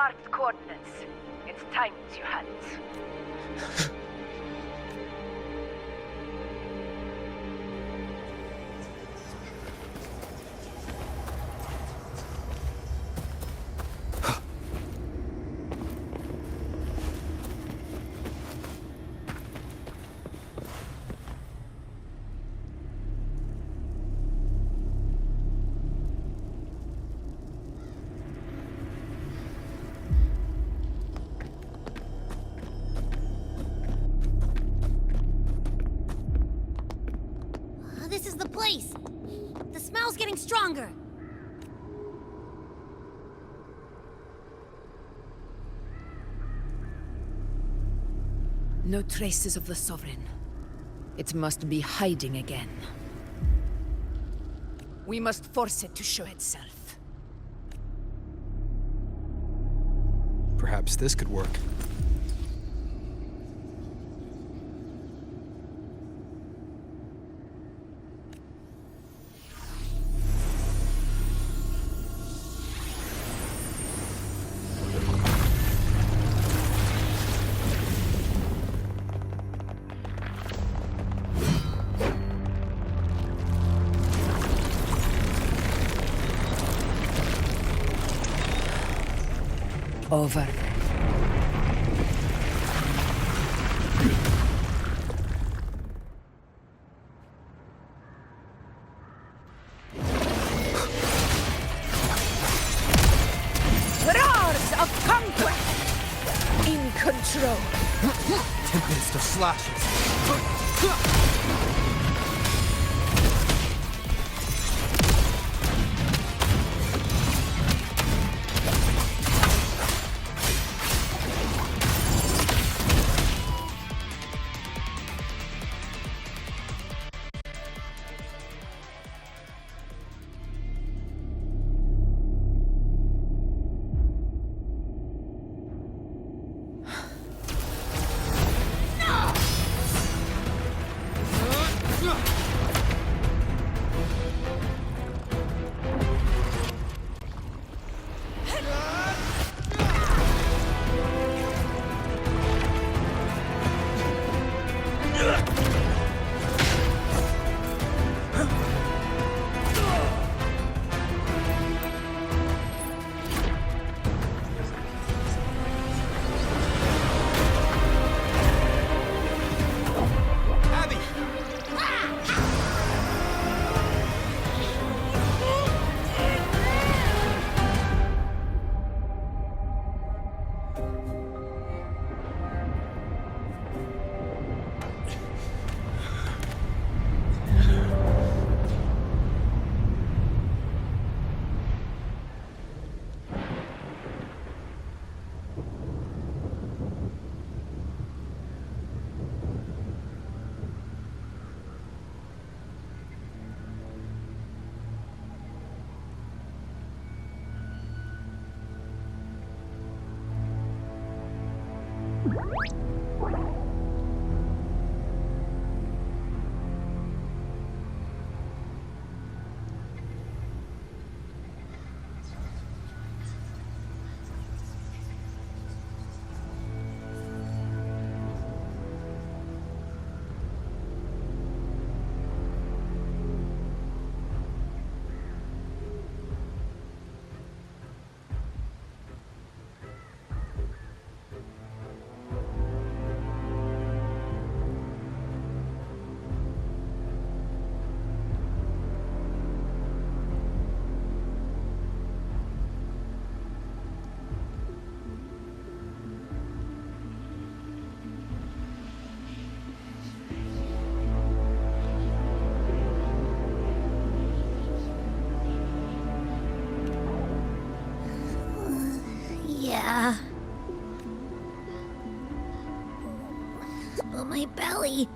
marked coordinates. It's timed you hadn't. This is the place! The smell's getting stronger! No traces of the Sovereign. It must be hiding again. We must force it to show itself. Perhaps this could work. Over. Roars of conquest! In control. Tempest of slashes. Yeah. But my belly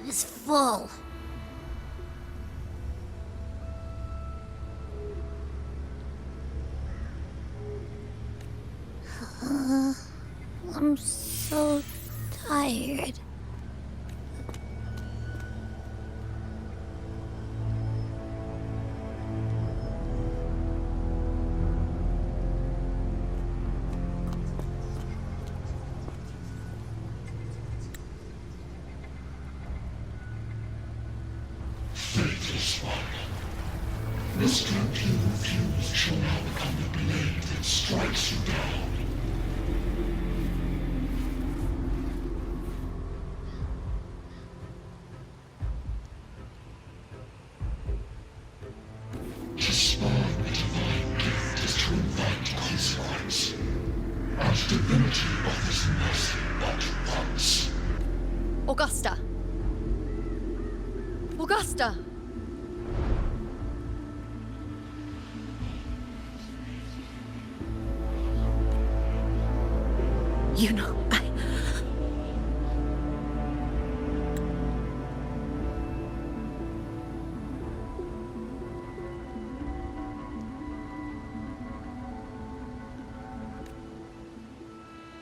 is full. I'm so tired. The strength you refuse shall now become the blade that strikes you down. To spawn a divine gift is to invite consequence. And divinity offers mercy but once. Augusta! Augusta! You know,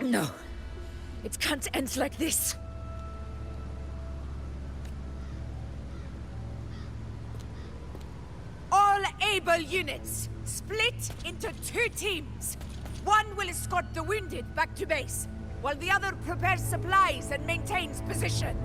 No. It can't end like this. All able units, split into 2 teams. One will escort the wounded back to base, while the other prepares supplies and maintains position.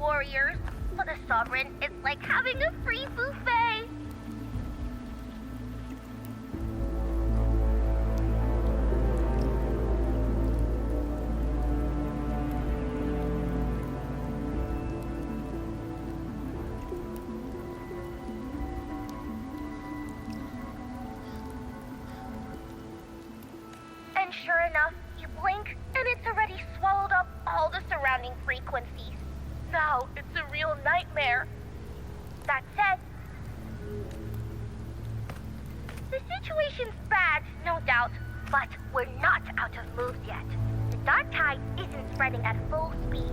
warriors. For the Sovereign, it's like having a free buffet. And sure enough, you blink, and it's already swallowed up all the surrounding frequencies. Now it's a real nightmare. That said, the situation's bad, no doubt, but we're not out of moves yet. The dark tide isn't spreading at full speed.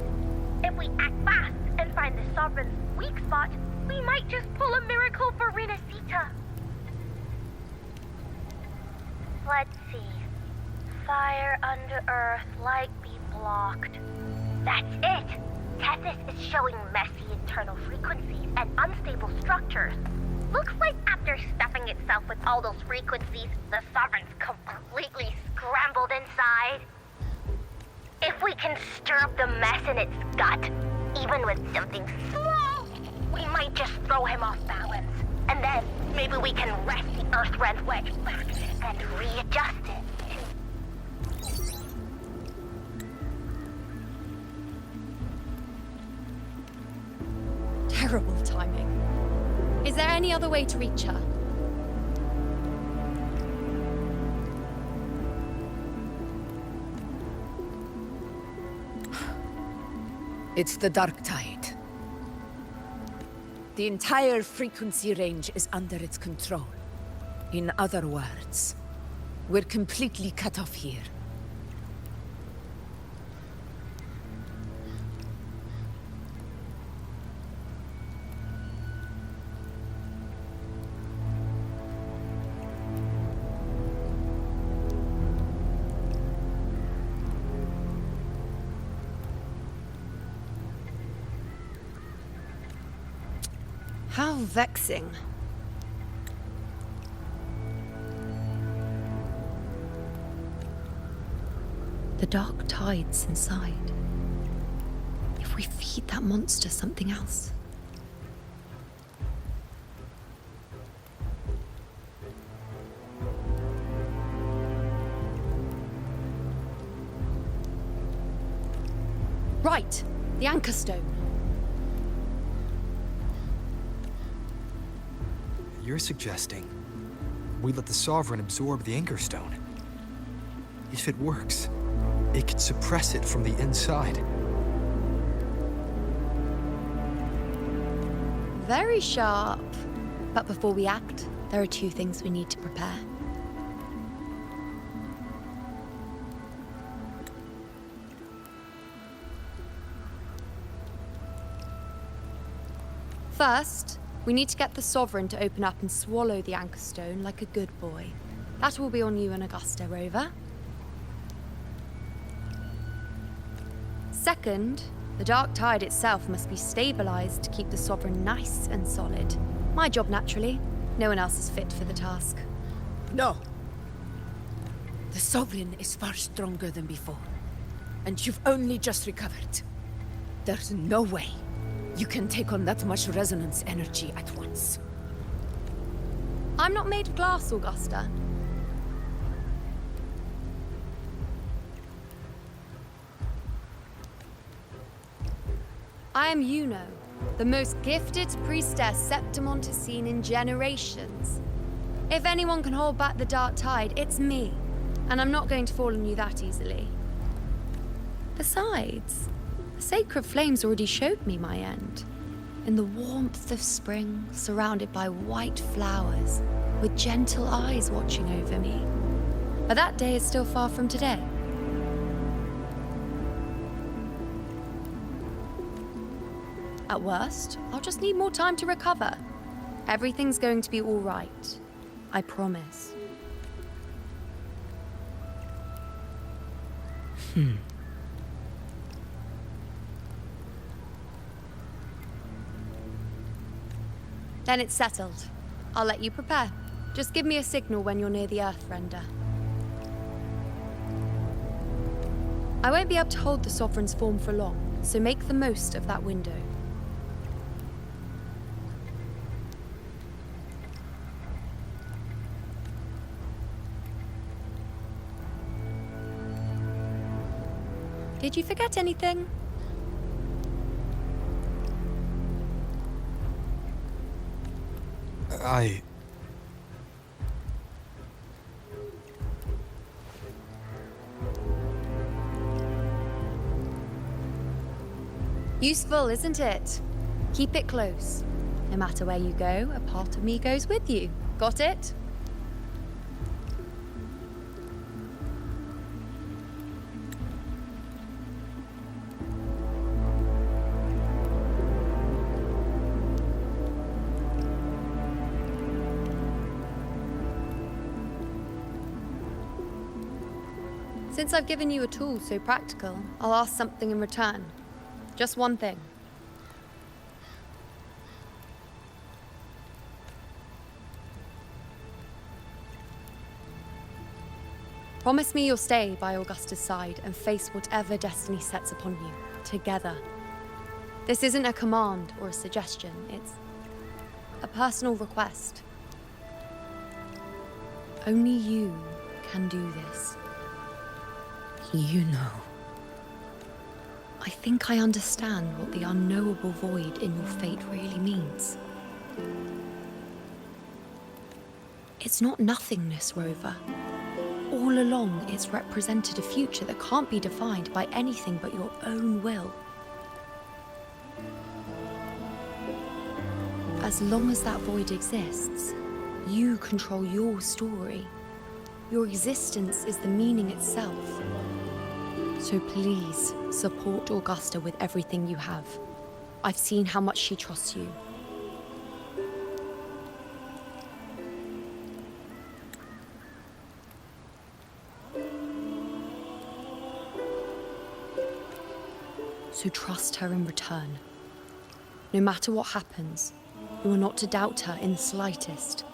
If we act fast and find the Sovereign's weak spot, we might just pull a miracle for Renacita. Let's see. Fire under Earth, light be blocked. That's it! Tethys is showing messy internal frequencies and unstable structures. Looks like after stuffing itself with all those frequencies, the Sovereign's completely scrambled inside. If we can stir up the mess in its gut, even with something small, we might just throw him off balance. And then maybe we can wrest the Earth-rent wedge back and readjust it. Terrible timing. Is there any other way to reach her? It's the dark tide. The entire frequency range is under its control. In other words, we're completely cut off here. How vexing. The dark tide's inside. If we feed that monster something else. Right, the anchor stone. You're suggesting we let the Sovereign absorb the Anchor Stone. If it works, it could suppress it from the inside. Very sharp. But before we act, there are two things we need to prepare. First, we need to get the Sovereign to open up and swallow the Anchor Stone like a good boy. That will be on you and Augusta, Rover. Second, the dark tide itself must be stabilized to keep the Sovereign nice and solid. My job, naturally. No one else is fit for the task. No. The Sovereign is far stronger than before. And you've only just recovered. There's no way you can take on that much resonance energy at once. I'm not made of glass, Augusta. I am Juno, the most gifted priestess Septimont has seen in generations. If anyone can hold back the dark tide, it's me. And I'm not going to fall on you that easily. Besides, the sacred flames already showed me my end. In the warmth of spring, surrounded by white flowers, with gentle eyes watching over me. But that day is still far from today. At worst, I'll just need more time to recover. Everything's going to be all right. I promise. Then it's settled. I'll let you prepare. Just give me a signal when you're near the Earthrender. I won't be able to hold the Sovereign's form for long, so make the most of that window. Did you forget anything? Useful, isn't it? Keep it close. No matter where you go, a part of me goes with you. Got it? Since I've given you a tool so practical, I'll ask something in return. Just one thing. Promise me you'll stay by Augusta's side and face whatever destiny sets upon you, together. This isn't a command or a suggestion, it's a personal request. Only you can do this. You know. I think I understand what the unknowable void in your fate really means. It's not nothingness, Rover. All along, it's represented a future that can't be defined by anything but your own will. As long as that void exists, you control your story. Your existence is the meaning itself. So please, support Augusta with everything you have. I've seen how much she trusts you. So trust her in return. No matter what happens, you are not to doubt her in the slightest.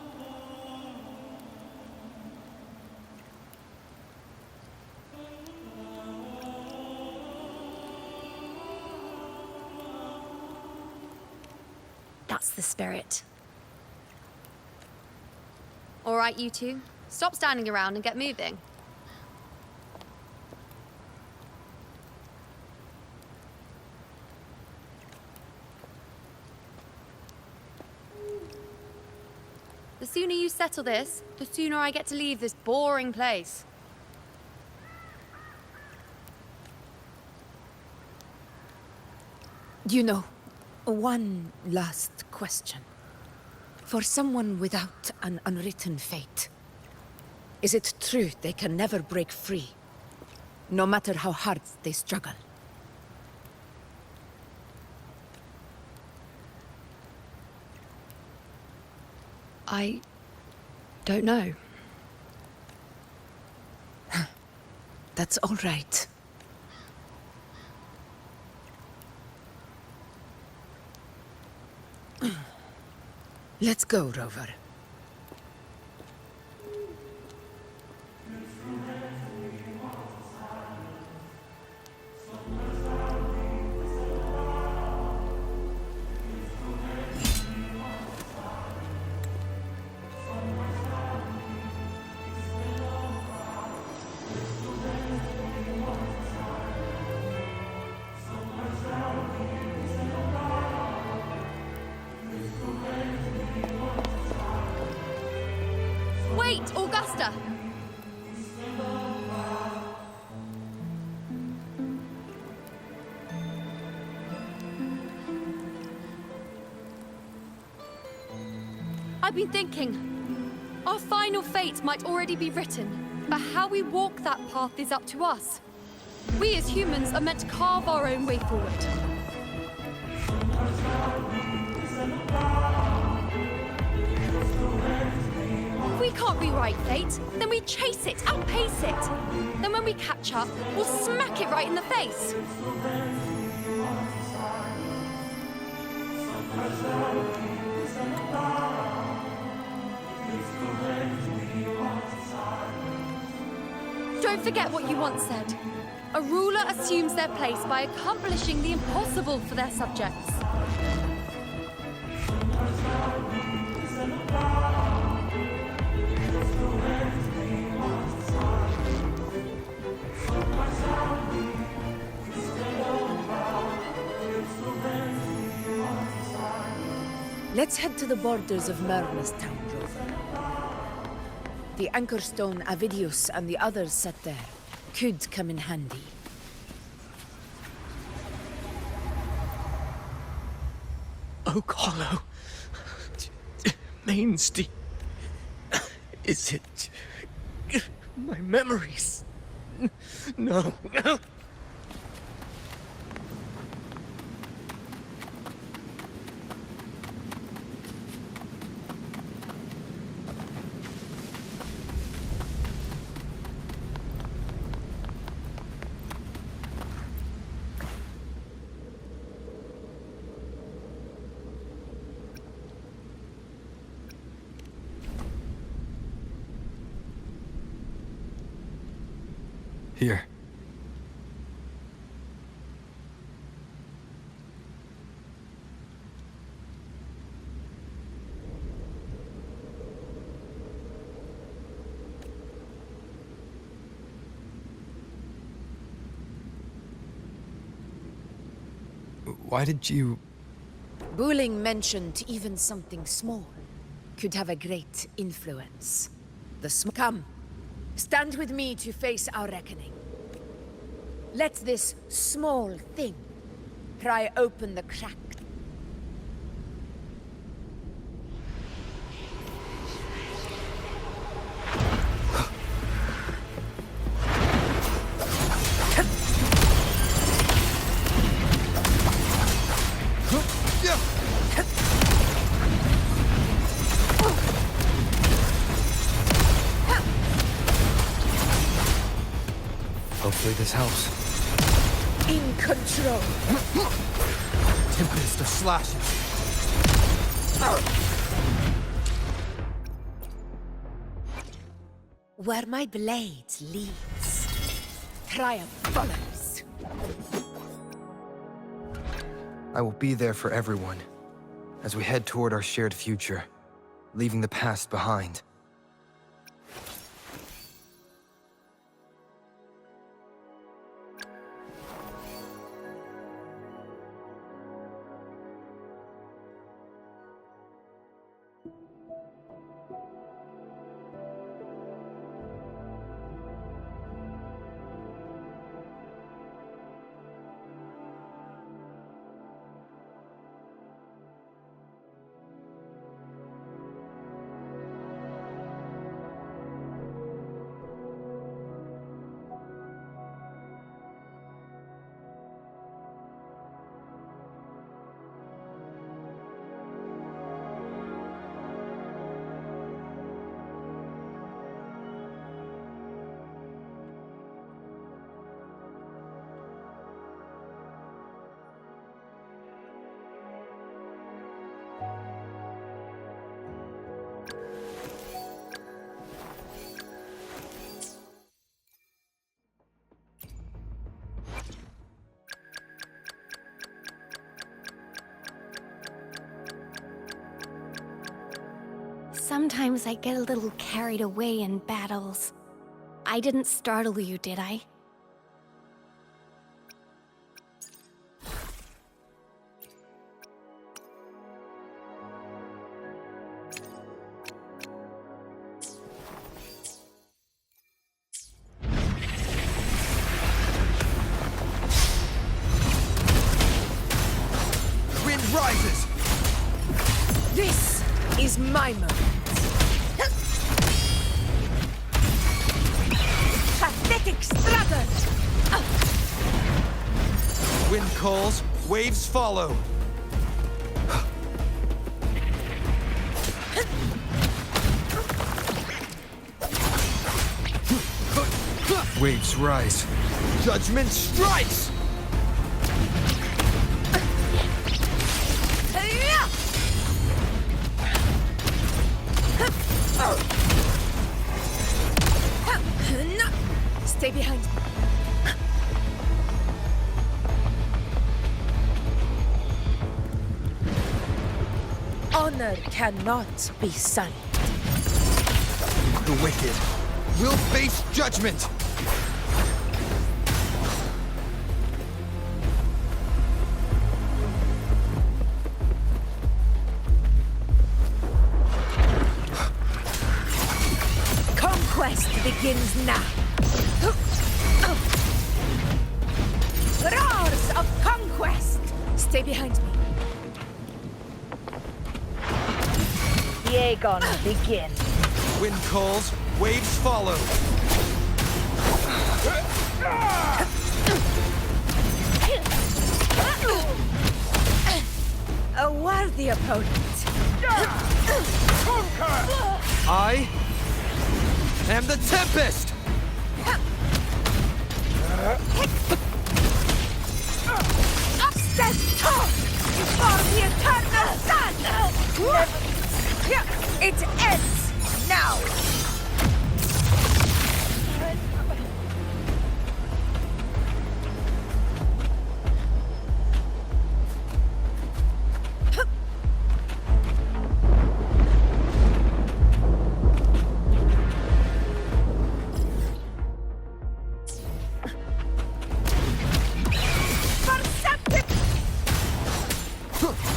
That's the spirit. All right, you two. Stop standing around and get moving. The sooner you settle this, the sooner I get to leave this boring place. You know, one last question. For someone without an unwritten fate, is it true they can never break free, no matter how hard they struggle? I don't know. That's all right. Let's go, Rover. Wait, Augusta! I've been thinking, our final fate might already be written, but how we walk that path is up to us. We as humans are meant to carve our own way forward. If we can't rewrite fate, then we chase it, outpace it. Then when we catch up, we'll smack it right in the face. Don't forget what you once said. A ruler assumes their place by accomplishing the impossible for their subjects. Let's head to the borders of Merma's town, Rover. The anchor stone Avidius and the others set there could come in handy. Oak Hollow. Mainstay. Is it... my memories? No. Here. Why did you... Buling mentioned even something small could have a great influence. Come, stand with me to face our reckoning. Let this small thing pry open the crack. Hopefully this helps. In control. Tempest of slashes. Where my blade leads, triumph follows. I will be there for everyone as we head toward our shared future, leaving the past behind. Sometimes I get a little carried away in battles. I didn't startle you, did I? Wind rises! This is my moment. Pathetic struggler! Wind calls, waves follow. Waves rise. Judgment strikes! No! Stay behind me. Honor cannot be sullied. The wicked will face judgment! Conquest begins now. Roars of conquest! Stay behind me. recon begin. Wind calls, waves follow. A worthy opponent. I am the Tempest! Stand tall before the eternal sun! It ends now!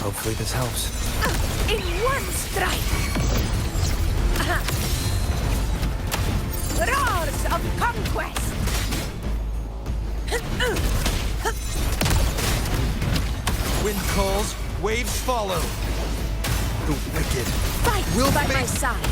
Hopefully this helps. In one strike! Roars of conquest! Wind calls, waves follow. The wicked Fight will by my make... side!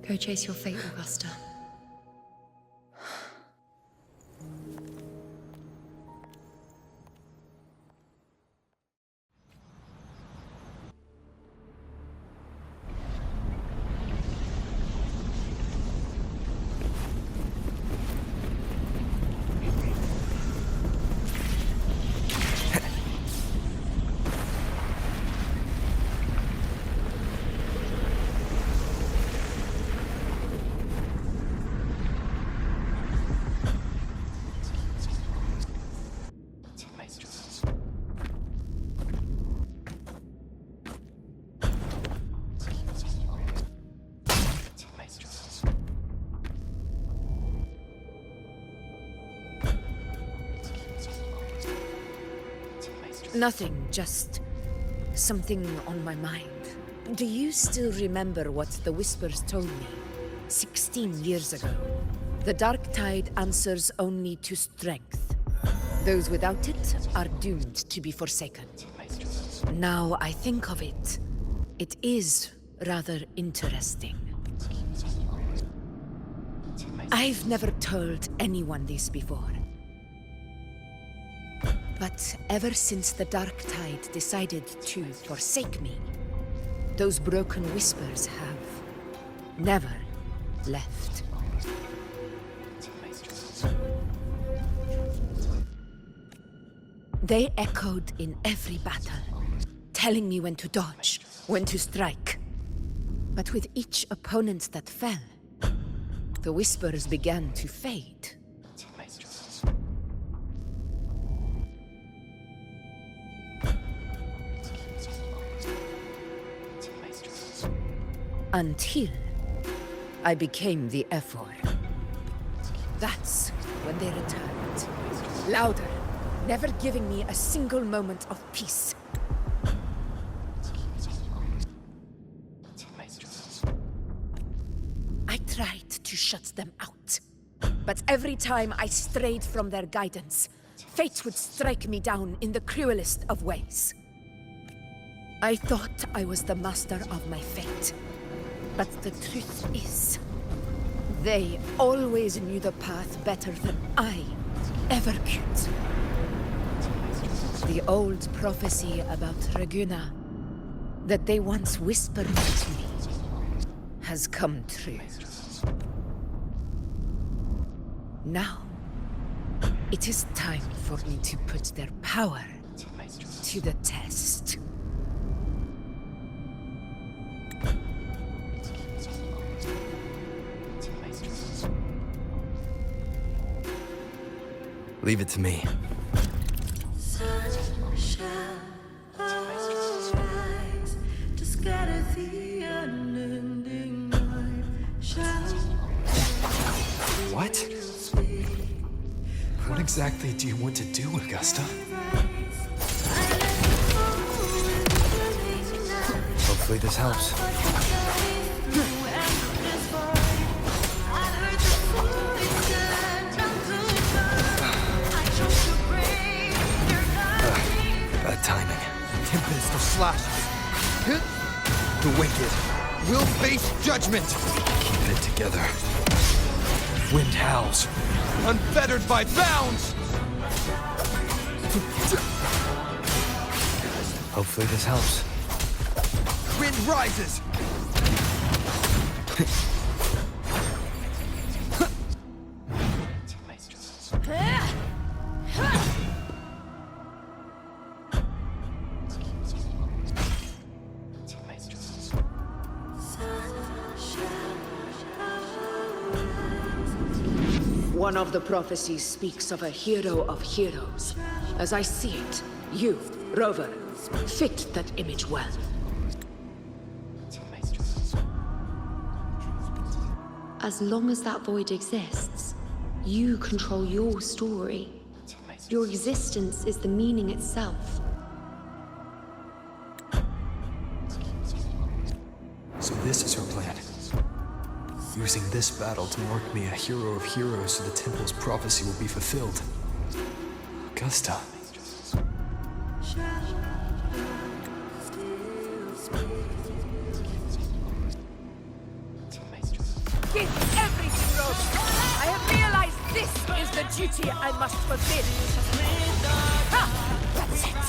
Go chase your fate, Augusta. Nothing, just something on my mind. Do you still remember what the Whispers told me 16 years ago? The Dark Tide answers only to strength. Those without it are doomed to be forsaken. Now I think of it, it is rather interesting. I've never told anyone this before. But ever since the Dark Tide decided to forsake me, those broken whispers have never left. They echoed in every battle, telling me when to dodge, when to strike. But with each opponent that fell, the whispers began to fade. Until I became the F4. That's when they returned. Louder, never giving me a single moment of peace. I tried to shut them out, but every time I strayed from their guidance, fate would strike me down in the cruelest of ways. I thought I was the master of my fate. But the truth is, they always knew the path better than I ever could. The old prophecy about Raguna that they once whispered to me has come true. Now, it is time for me to put their power to the test. Leave it to me. What? What exactly do you want to do, Augusta? Hopefully this helps. Bad timing. Tempest of slashes. The wicked will face judgment. Keep it together. Wind howls, unfettered by bounds! Hopefully this helps. Wind rises! One of the prophecies speaks of a hero of heroes. As I see it, you, Rover, fit that image well. As long as that void exists, you control your story. Your existence is the meaning itself. So this is her plan. Using this battle to mark me a hero of heroes so the temple's prophecy will be fulfilled. Augusta. Give everything, Rover! I have realized this is the duty I must fulfill. Ha! That's it!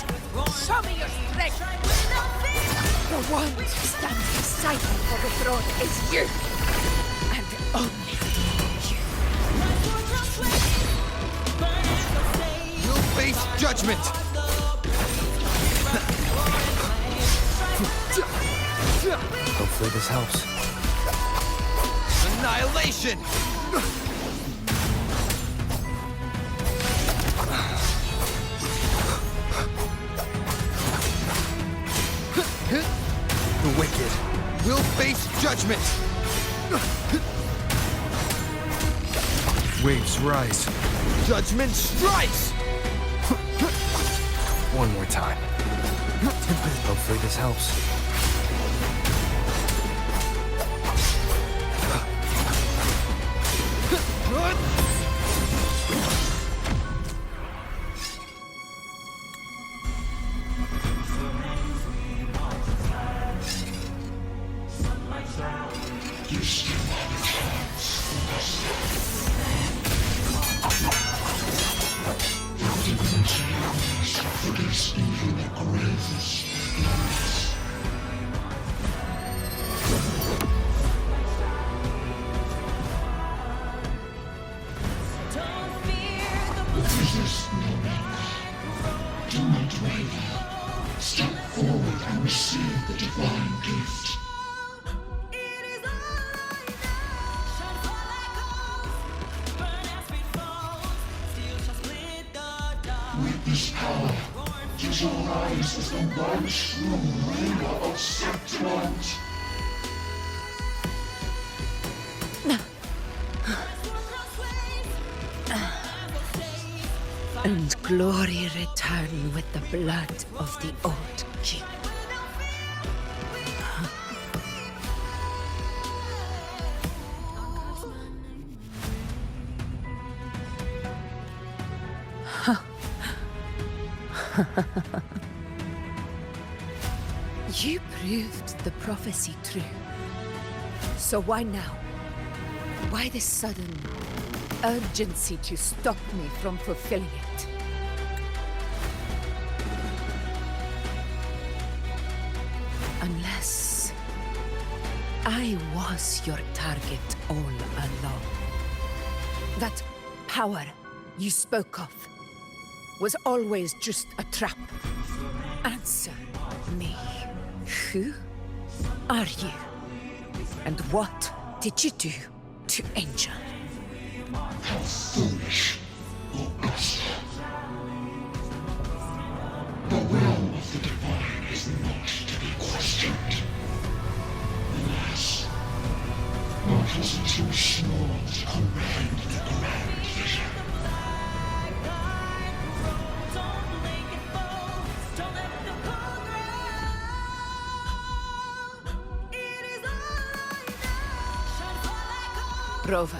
Show me your strength! The one standing beside me for the throne is you! And only you. You'll face judgment! Hopefully this helps. Annihilation! The wicked will face judgment! Waves rise. Judgment strikes! One more time. Hopefully this helps. Resist no longer. Do not waver. Step forward and receive the divine gift. With this power, you shall rise as the one true ruler of Septimus. And glory return with the blood of the old king. You proved the prophecy true. So why now? Why this sudden urgency to stop me from fulfilling it? Unless I was your target all along. That power you spoke of was always just a trap. Answer me. Who are you? And what did you do to Angel? How foolish, Augusta. The realm of the divine is not to be questioned. Alas, mortals are too small to comprehend the grand vision. Rover,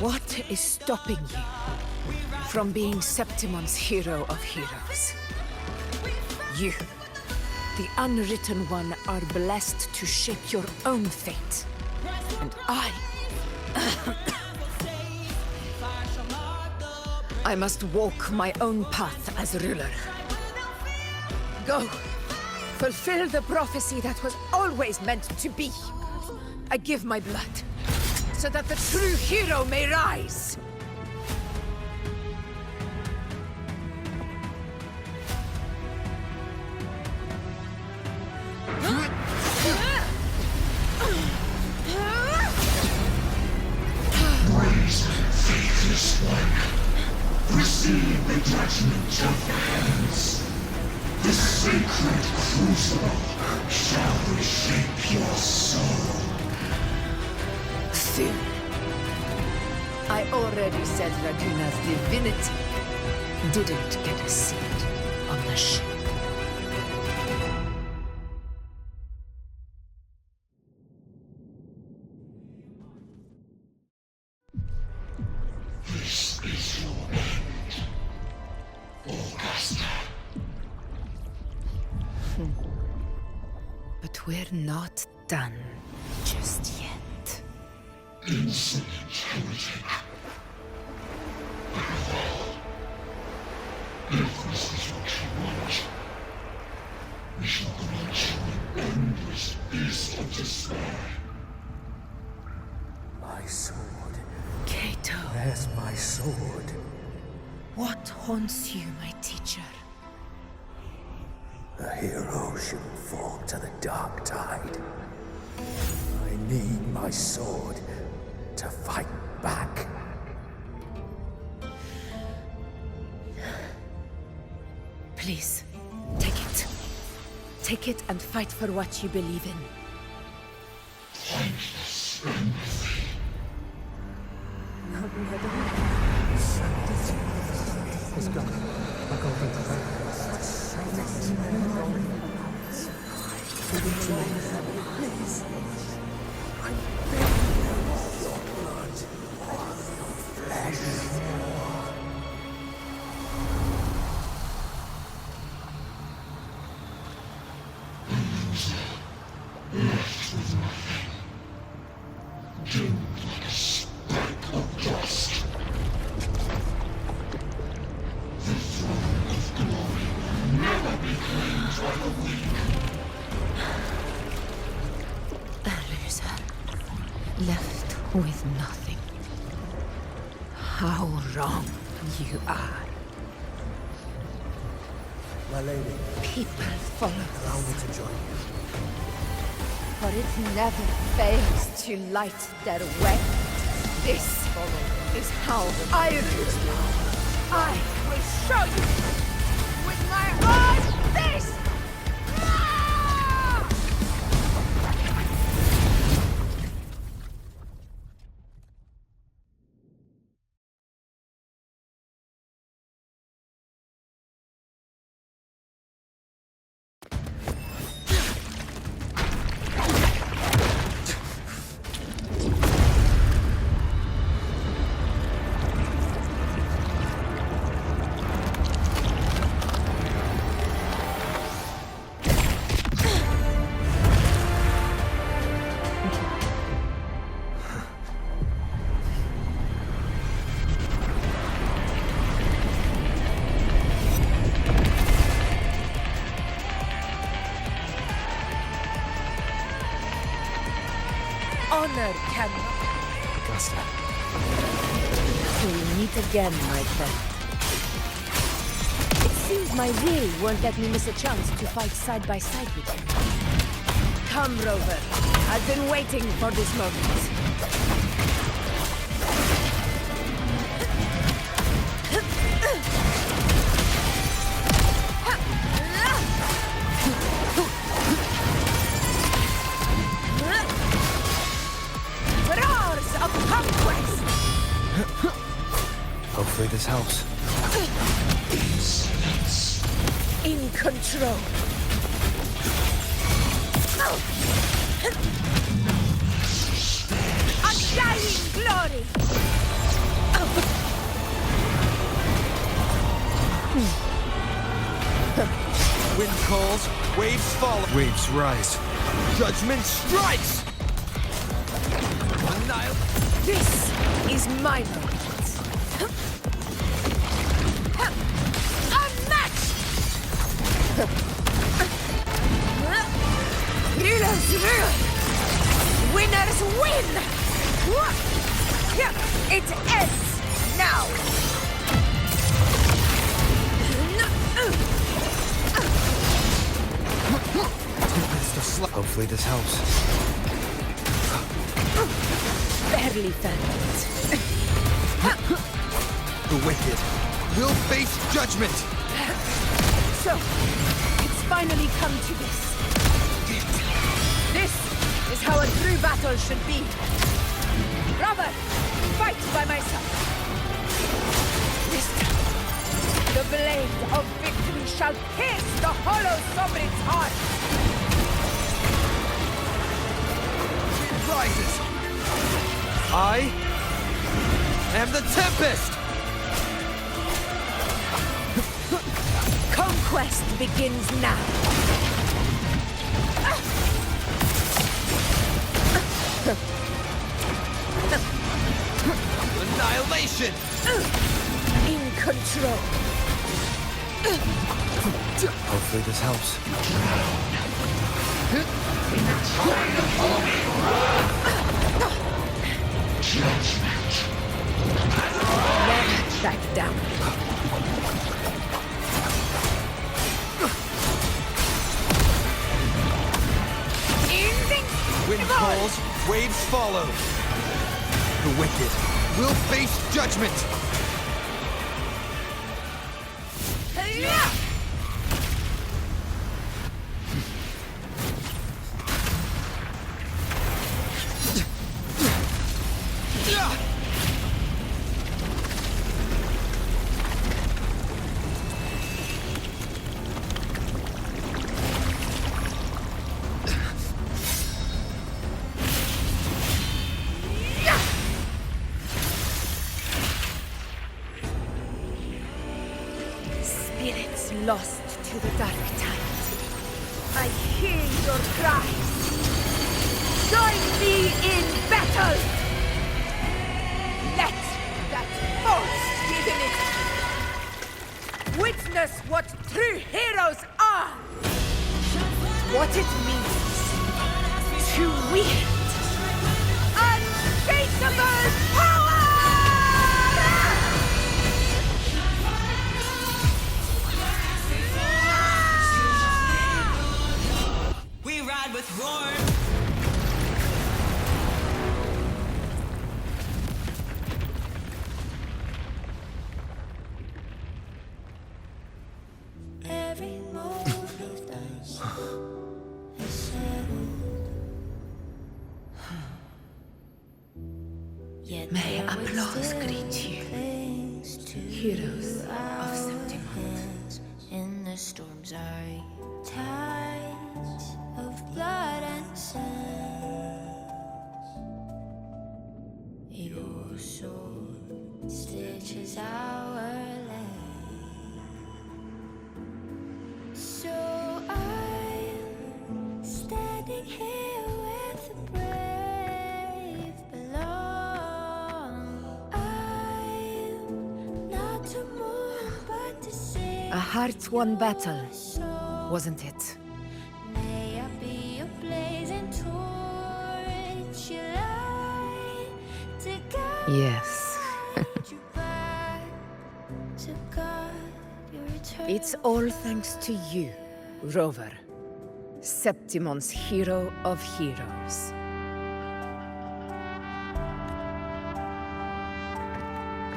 what is stopping you from being Septimon's hero of heroes? You, the Unwritten One, are blessed to shape your own fate. And I must walk my own path as ruler. Go, fulfill the prophecy that was always meant to be. I give my blood, so that the true hero may rise! Brazen, faithless one, receive the judgment of the heavens. The sacred crucible shall reshape your soul. Soon. I already said Raguna's divinity didn't get a seat on the ship. This is your end, Augusta. But we're not done just yet. Insolent heretic. Above all, if this is what you want, we shall grant you an endless peace of despair. My sword. Kato, Where's my sword? what haunts you, my teacher? A hero shouldn't fall to the dark tide. I need my sword to fight back. Please, take it. Take it and fight for what you believe in. Thankless empathy. Left with nothing. Dimmed like a speck of dust. The throne of glory will never be claimed by the weak. A loser, left with nothing. How wrong you are. My lady, People follow allow me to join you. for it never fails to light their way. This is how I rule. I will show you with my own fist! Ah! honor can... Augusta. We'll meet again, my friend. It seems my will won't let me miss a chance to fight side by side with you. Come, Rover. I've been waiting for this moment. Roars of conquest! Hopefully this helps. In control. Undying glory! Wind calls, waves fall. Waves rise. Judgment strikes! This is my moment. Unmatched! Heroes rule! Winners win! It ends now! Hopefully this helps. Barely felt it. The wicked will face judgment! So, it's finally come to this. This is how a true battle should be. Robert, fight by my side. This time, the blade of victory shall pierce the hollow sovereign's heart. Wind rises! I am the Tempest! Conquest begins now. Annihilation! In control. Hopefully this helps. Never back down. Wind calls, waves follow. The wicked will face judgment! Spirits lost to the dark tide. I hear your cries. Join me in battle! Let that false divinity witness what true heroes are! What it means to wield untraceable power! We ride with roar. Every move you've done is settled. Yet May there would applause still greet you, things to heroes of our September. hands in the storm's eye. Tides of blood and sand. Your sword stitches our land. So I'm standing here with the brave belong. I'm not to move but to sing. A heart-won battle, wasn't it? May I be a blazing torch, your light. Yes. To God, your eternal It's all thanks to you, Rover. Septimon's hero of heroes.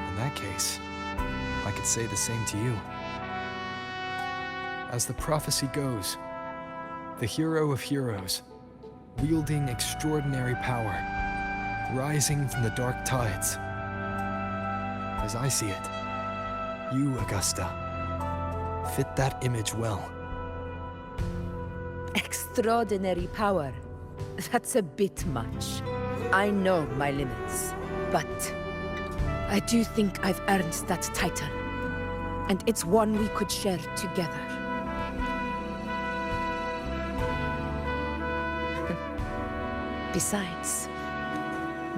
In that case, I could say the same to you. As the prophecy goes, the hero of heroes, wielding extraordinary power, rising from the dark tides. As I see it, you, Augusta, fit that image well. Extraordinary power. That's a bit much. I know my limits, but I do think I've earned that title. And it's one we could share together. Besides,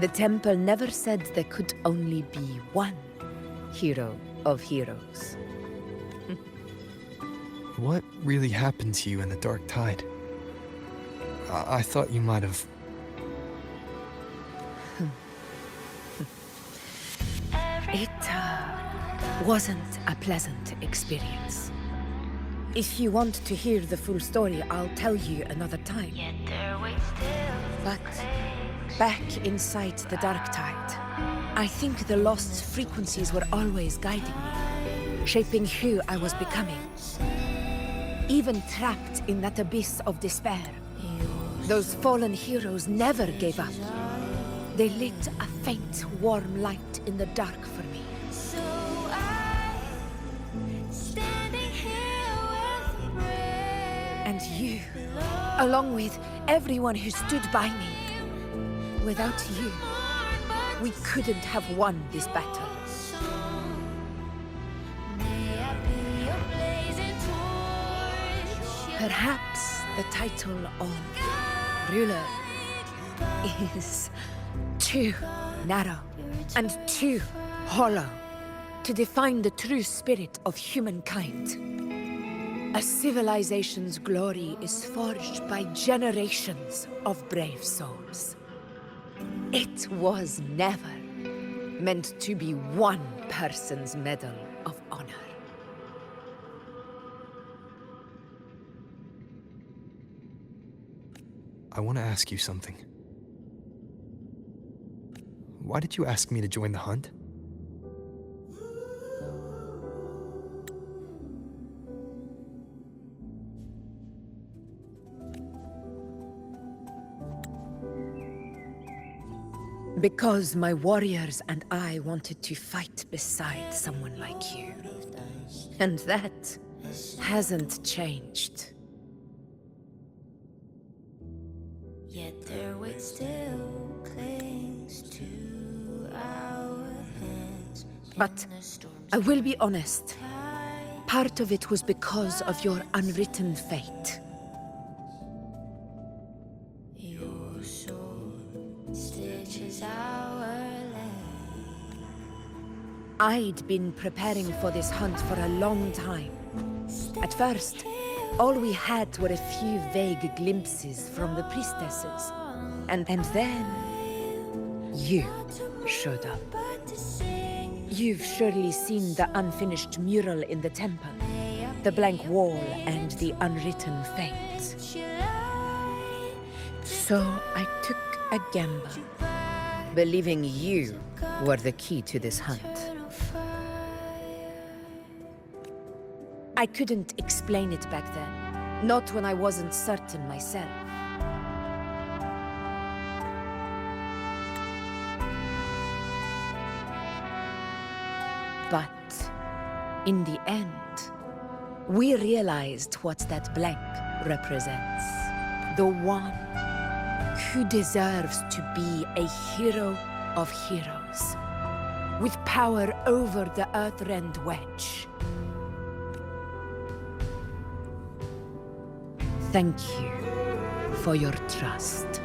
the temple never said there could only be one hero of heroes. What really happened to you in the dark tide? I thought you might have... It wasn't a pleasant experience. If you want to hear the full story, I'll tell you another time. But back inside the dark tide, I think the lost frequencies were always guiding me, shaping who I was becoming. Even trapped in that abyss of despair, those fallen heroes never gave up. They lit a faint, warm light in the dark for me. So I'm standing here with breath. And you, along with everyone who stood by me. Without you, we couldn't have won this battle. May I be your blazing torch. Perhaps the title of ruler is too narrow and too hollow to define the true spirit of humankind. A civilization's glory is forged by generations of brave souls. It was never meant to be one person's medal of honor. I want to ask you something. Why did you ask me to join the hunt? Because my warriors and I wanted to fight beside someone like you. And that hasn't changed. Yet their weight still clings to our hands. But I will be honest. Part of it was because of your unwritten fate. Your sword stitches our land. I'd been preparing for this hunt for a long time. At first, all we had were a few vague glimpses from the priestesses. And then... you showed up. You've surely seen the unfinished mural in the temple, the blank wall and the unwritten fate. So I took a gamble, believing you were the key to this hunt. I couldn't explain it back then, not when I wasn't certain myself. But in the end, we realized what that blank represents. The one who deserves to be a hero of heroes, with power over the Earthrend Wedge. Thank you for your trust.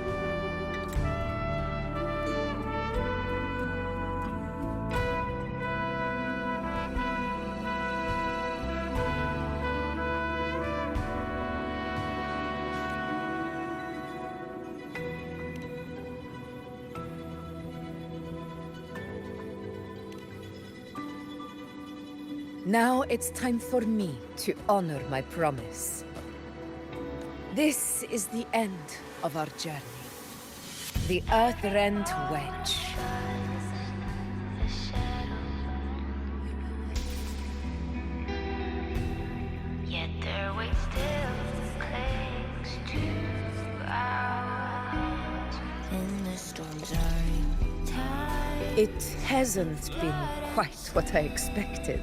Now it's time for me to honor my promise. This is the end of our journey. The Earthrend Wedge. Yet their weight still clings to ours. And the storms are tired. It hasn't been quite what I expected.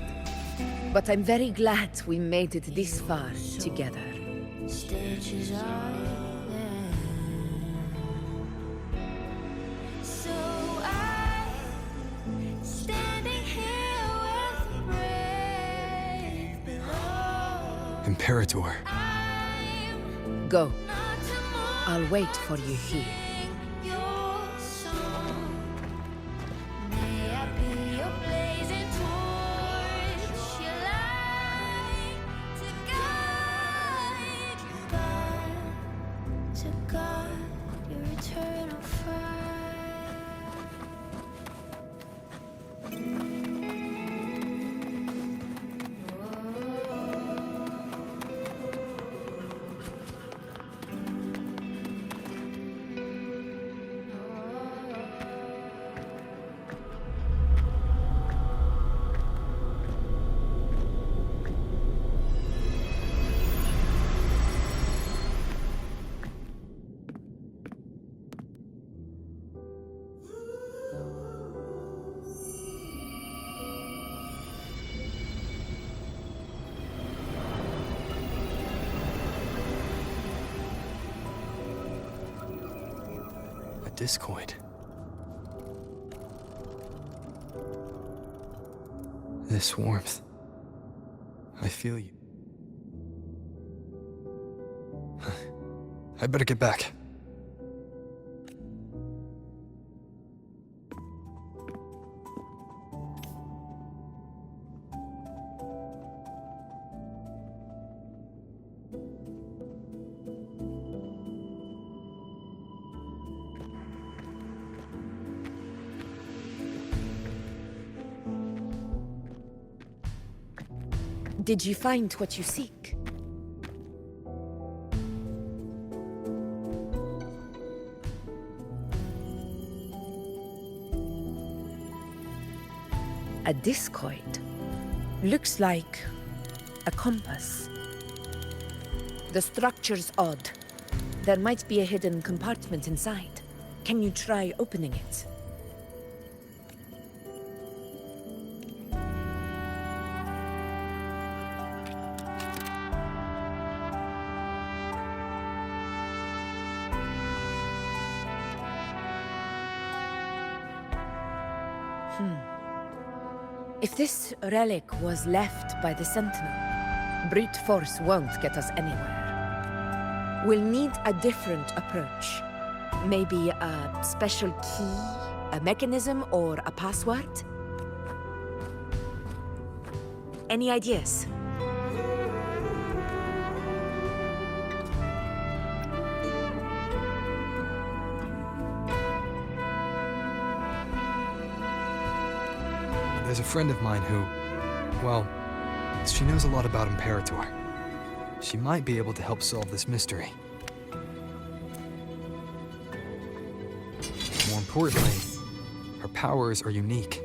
But I'm very glad we made it this far together. Stitches are there. So I'm standing here with brave below. Imperator. Go. I'll wait for you here. Your song. May I be your blazing torch, your light to guide your eternal fire. A discoid. This warmth. I feel you. I better get back. Did you find what you seek? A discoid. Looks like a compass. The structure's odd. There might be a hidden compartment inside. Can you try opening it? If this relic was left by the Sentinel, brute force won't get us anywhere. We'll need a different approach. Maybe a special key, a mechanism, or a password? Any ideas? There's a friend of mine who, well, she knows a lot about Imperator. She might be able to help solve this mystery. More importantly, her powers are unique.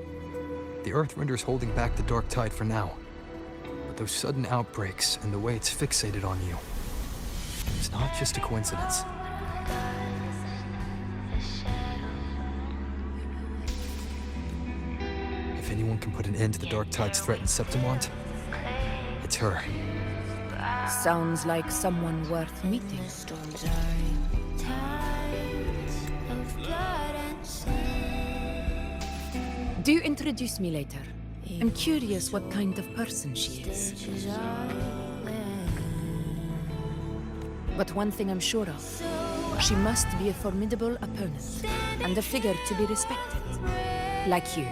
The Earthrender's holding back the Dark Tide for now. But those sudden outbreaks and the way it's fixated on you, it's not just a coincidence. If anyone can put an end to the Dark Tide's threat in Septimont, it's her. Sounds like someone worth meeting. Storms are tides of blood and sand. Do introduce me later. I'm curious what kind of person she is. Stitches are there. But one thing I'm sure of, she must be a formidable opponent and a figure to be respected. Like you.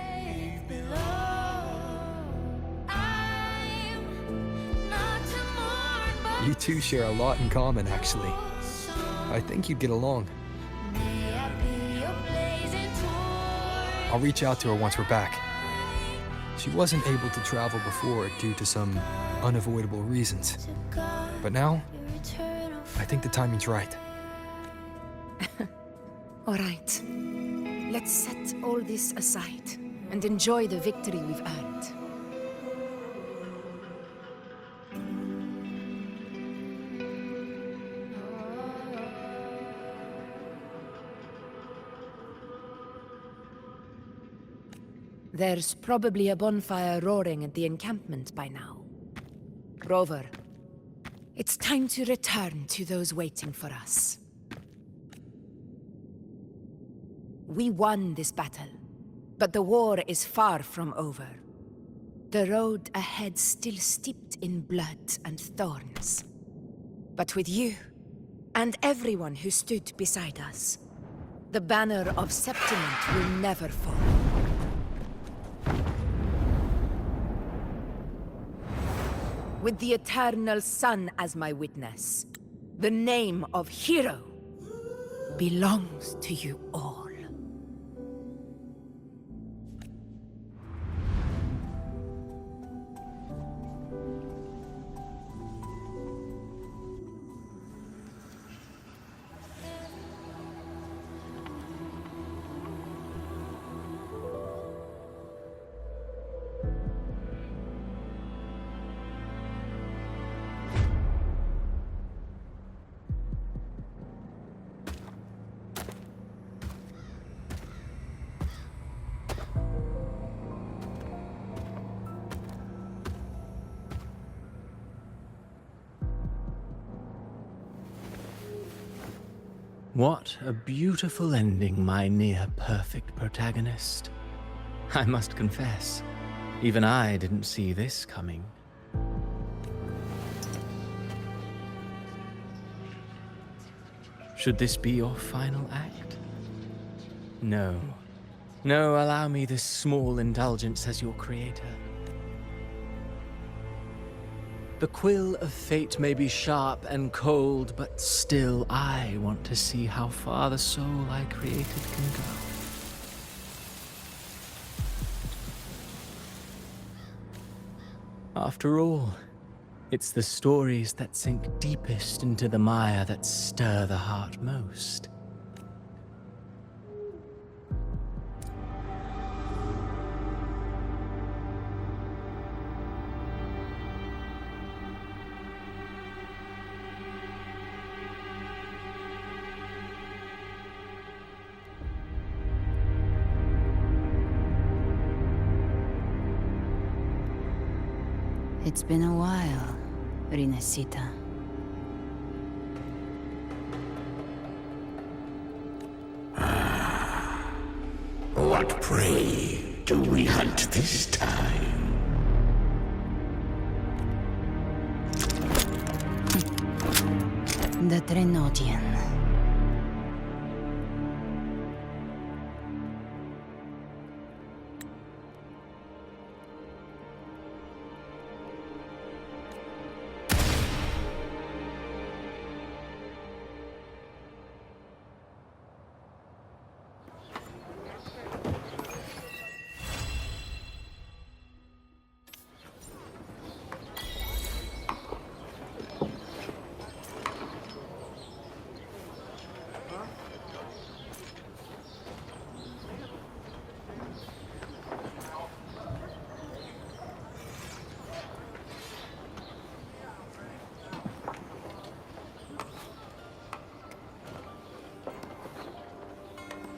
You two share a lot in common, actually. I think you'd get along. I'll reach out to her once we're back. She wasn't able to travel before due to some unavoidable reasons. But now, I think the timing's right. All right. Let's set all this aside and enjoy the victory we've earned. There's probably a bonfire roaring at the encampment by now. Rover, it's time to return to those waiting for us. We won this battle, but the war is far from over. The road ahead still steeped in blood and thorns. But with you, and everyone who stood beside us, the banner of Septiment will never fall. With the eternal sun as my witness, the name of hero belongs to you all. What a beautiful ending, my near-perfect protagonist. I must confess, even I didn't see this coming. Should this be your final act? No. No, allow me this small indulgence as your creator. The quill of fate may be sharp and cold, but still I want to see how far the soul I created can go. After all, it's the stories that sink deepest into the mire that stir the heart most. It's been a while, Rinesita. What prey do we hunt this time? The Trenodian.